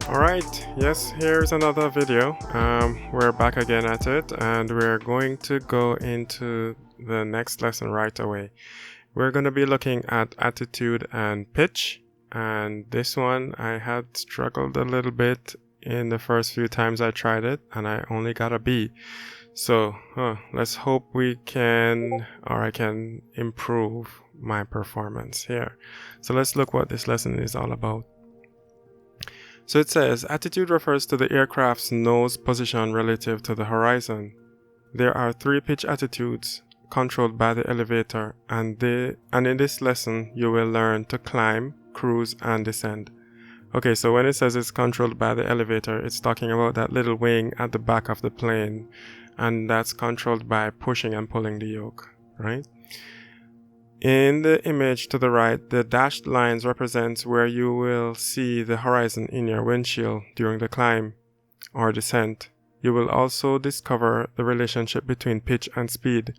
Alright, yes, here's another video. We're back again at it, and we're going to go into the next lesson right away. We're going to be looking at attitude and pitch, and this one I had struggled a little bit in the first few times I tried it, and I only got a B. So let's hope I can improve my performance here. So let's look what this lesson is all about. So it says, attitude refers to the aircraft's nose position relative to the horizon. There are 3 pitch attitudes controlled by the elevator, and in this lesson you will learn to climb, cruise, and descend. Okay, so when it says it's controlled by the elevator, it's talking about that little wing at the back of the plane, and that's controlled by pushing and pulling the yoke, right? In the image to the right, the dashed lines represents where you will see the horizon in your windshield during the climb or descent. You will also discover the relationship between pitch and speed.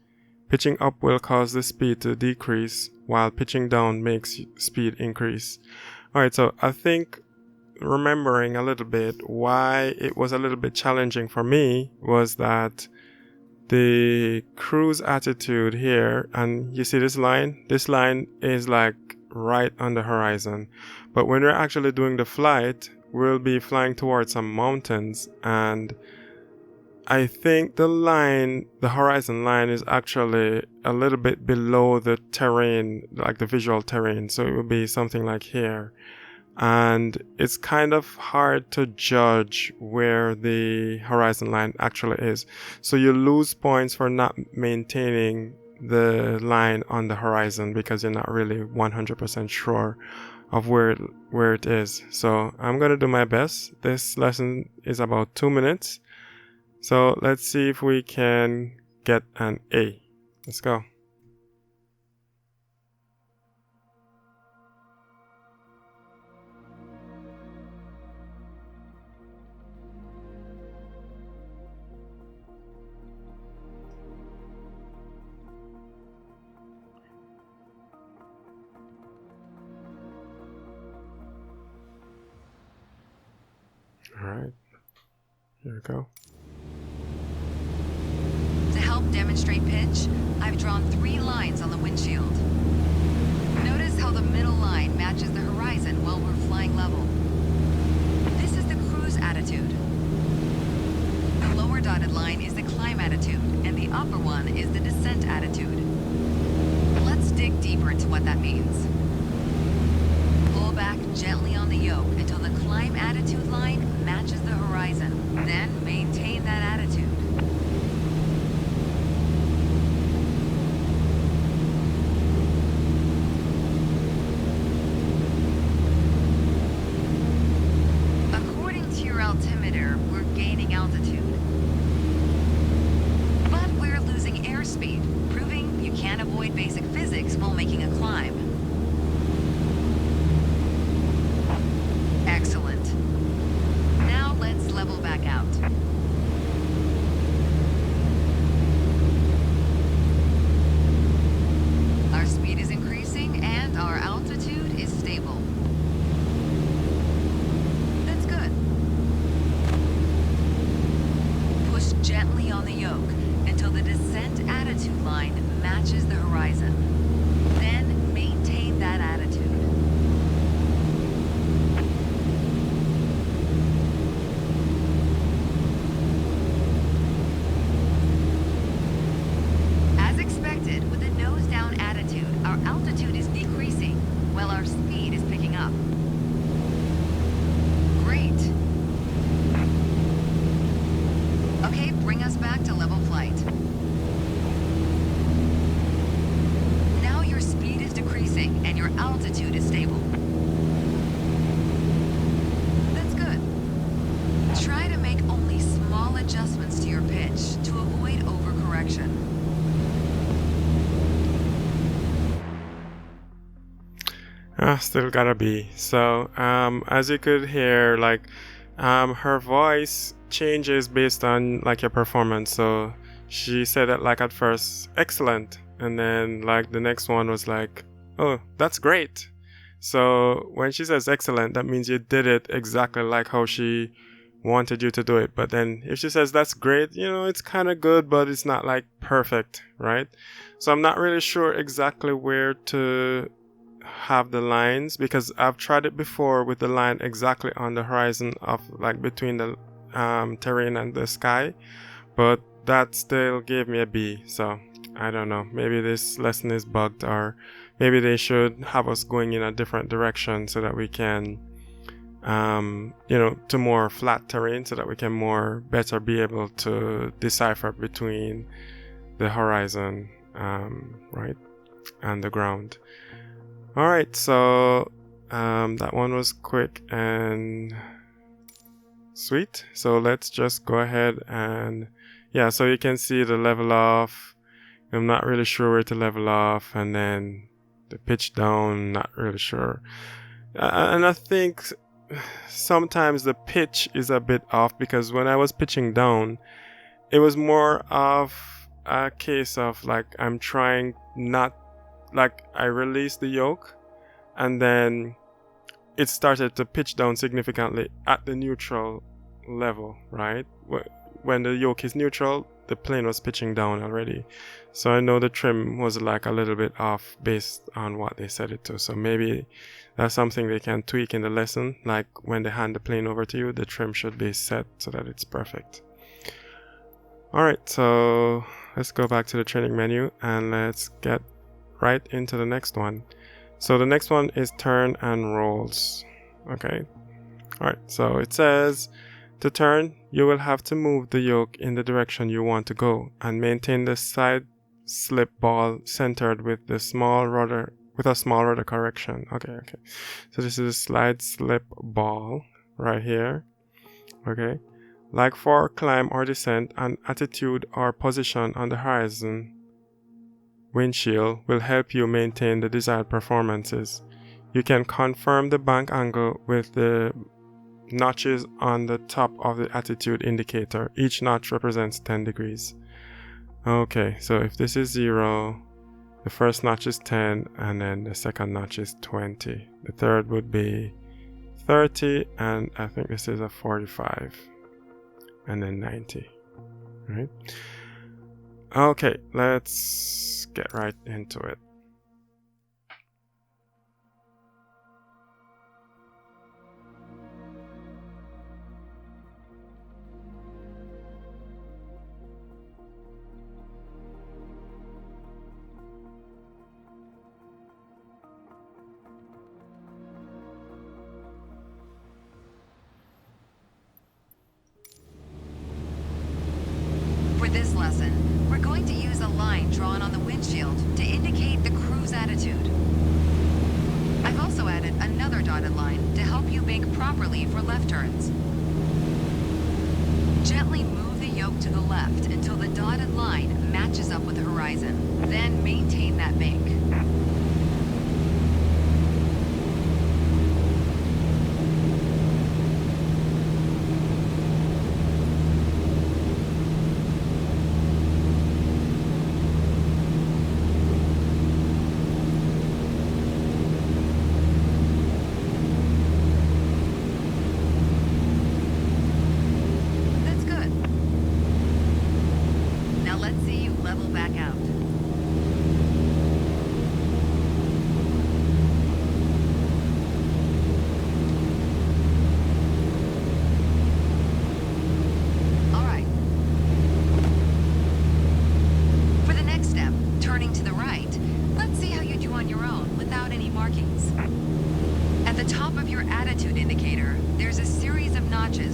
Pitching up will cause the speed to decrease, while pitching down makes speed increase. Alright, so I think remembering a little bit why it was a little bit challenging for me was that the cruise attitude here, and you see this line is like right on the horizon, but when we're actually doing the flight, we'll be flying towards some mountains, and I think the horizon line is actually a little bit below the terrain, like the visual terrain, so it would be something like here. And it's kind of hard to judge where the horizon line actually is. So you lose points for not maintaining the line on the horizon because you're not really 100% sure of where it is. So I'm going to do my best. This lesson is about 2 minutes. So let's see if we can get an A. Let's go. Alright, here we go. To help demonstrate pitch, I've drawn 3 lines on the windshield. Notice how the middle line matches the horizon while we're flying level. This is the cruise attitude. The lower dotted line is the climb attitude, and the upper one is the descent attitude. Let's dig deeper into what that means. Pull back gently on the yoke until the climb attitude line matches the horizon. Then maintain that attitude. According to your altimeter, we're gaining altitude. But we're losing airspeed, proving you can't avoid basic physics while making a climb. Excellent. Now let's level back out. Our speed is increasing and our altitude is stable. That's good. Push gently on the yoke until the descent attitude line matches the horizon. Then maintain that attitude. As expected, with a nose-down attitude, our altitude is decreasing, while our speed is picking up. Great. Okay, bring us back to level flight. Now your speed is decreasing and your altitude is stable. That's good. Try to make only small adjustments to your pitch to avoid overcorrection. Still gotta be. So, as you could hear, her voice changes based on your performance. So she said that at first, excellent, and then the next one was oh, that's great. So when she says excellent, that means you did it exactly like how she wanted you to do it. But then if she says that's great, it's kind of good, but it's not like perfect, right? So I'm not really sure exactly where to have the lines, because I've tried it before with the line exactly on the horizon of like between the terrain and the sky, but that still gave me a B. So I don't know, maybe this lesson is bugged, or maybe they should have us going in a different direction so that we can to more flat terrain, so that we can better be able to decipher between the horizon, right, and the ground. All right, so that one was quick and sweet. So let's just go ahead and so you can see the level off. I'm not really sure where to level off, and then the pitch down, not really sure. And I think sometimes the pitch is a bit off, because when I was pitching down, it was more of a case of like I'm trying not, like I released the yoke and then it started to pitch down significantly at the neutral level, right? When the yoke is neutral, the plane was pitching down already. So I know the trim was like a little bit off based on what they set it to. So maybe that's something they can tweak in the lesson. Like when they hand the plane over to you, the trim should be set so that it's perfect. Alright, so let's go back to the training menu and let's get right into the next one. So the next one is turn and rolls. Okay. Alright, so it says to turn, you will have to move the yoke in the direction you want to go and maintain the side slip ball centered with the small rudder, with a small rudder correction. Okay. So this is a slide slip ball right here. Okay. Like for climb or descent, an attitude or position on the horizon windshield will help you maintain the desired performances. You can confirm the bank angle with the notches on the top of the attitude indicator. Each notch represents 10 degrees. Okay, so if this is 0, the first notch is 10, and then the second notch is 20. The third would be 30, and I think this is a 45, and then 90, right? Okay, let's get right into it. For this lesson, we're going to use a line drawn on the windshield to indicate the cruise attitude. I've also added another dotted line to help you bank properly for left turns. Gently move the yoke to the left until the dotted line matches up with the horizon. Then maintain that bank.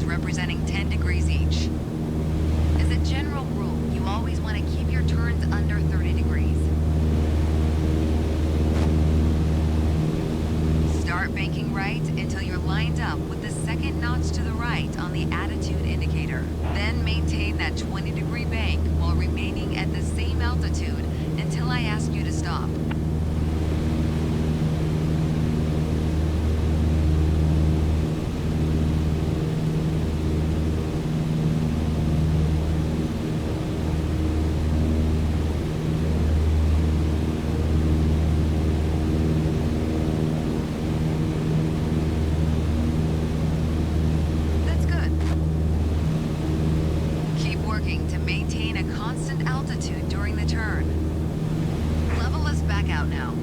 Representing 10 degrees each. As a general rule, you always want to keep your turns under 30 degrees. Start banking right until you're lined up with the second notch to the right on the attitude indicator. Then maintain that 20-degree bank while remaining at the same altitude until I ask you to stop. out now.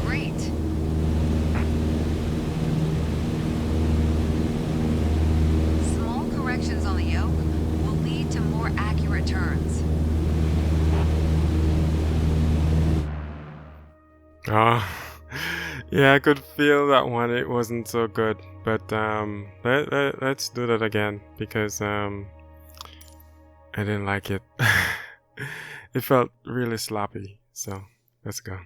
Great. Small corrections on the yoke will lead to more accurate turns. Oh, yeah, I could feel that one. It wasn't so good, but let's do that again because I didn't like it. It felt really sloppy. So let's go.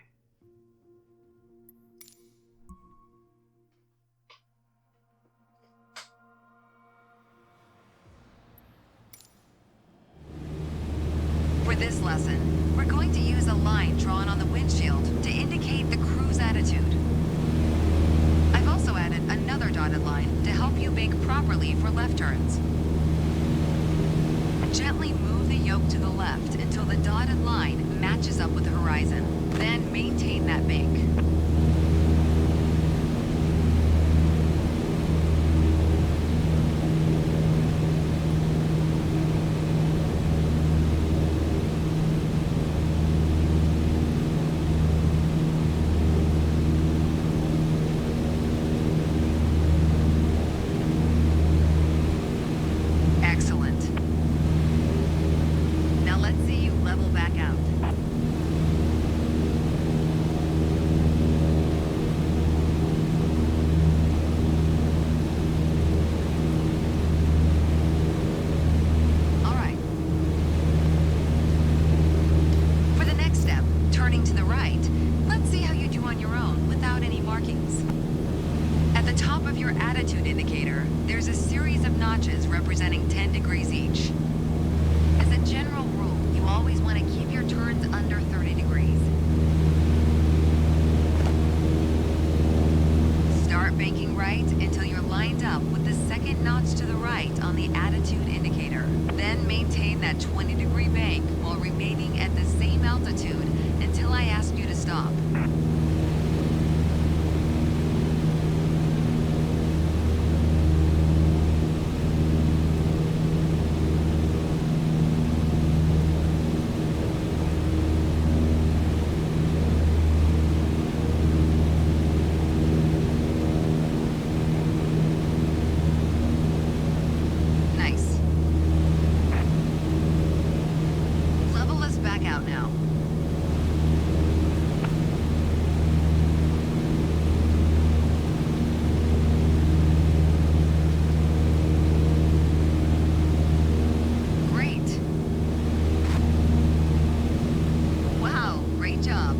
For this lesson, we're going to use a line drawn on the windshield to indicate the cruise attitude. I've also added another dotted line to help you bank properly for left turns. Gently move the yoke to the left until the dotted line matches up with the horizon. Then maintain that bank. Excellent. Now let's see you level back out. All right. For the next step, turning to the right, let's see how you do on your own without any markings. At the top of your attitude indicator, there's a series of notches representing 10 degrees each. As a general rule, you always want to keep your turns under 30 degrees. Start banking right until you're lined up with the second notch to the right on the attitude indicator. Then maintain that 20-degree bank while remaining at the same altitude until I ask you to stop. Nice. Level us back out now. Great. Wow, great job.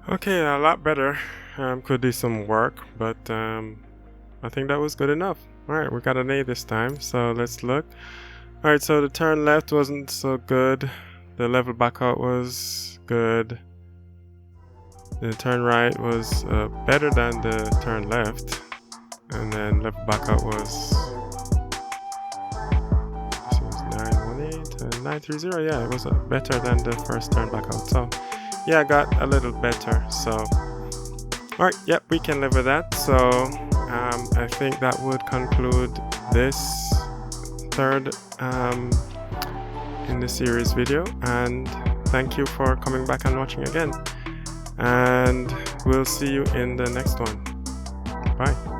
Okay, a lot better. Could do some work, but I think that was good enough. Alright, we got an A this time, so let's look. Alright, so the turn left wasn't so good. The level back out was good. The turn right was better than the turn left. And then level back out was 918 and 930. Yeah, it was better than the first turn back out. So yeah, I got a little better. So alright, yep, we can live with that. So I think that would conclude this third in the series video, and thank you for coming back and watching again, and we'll see you in the next one. Bye.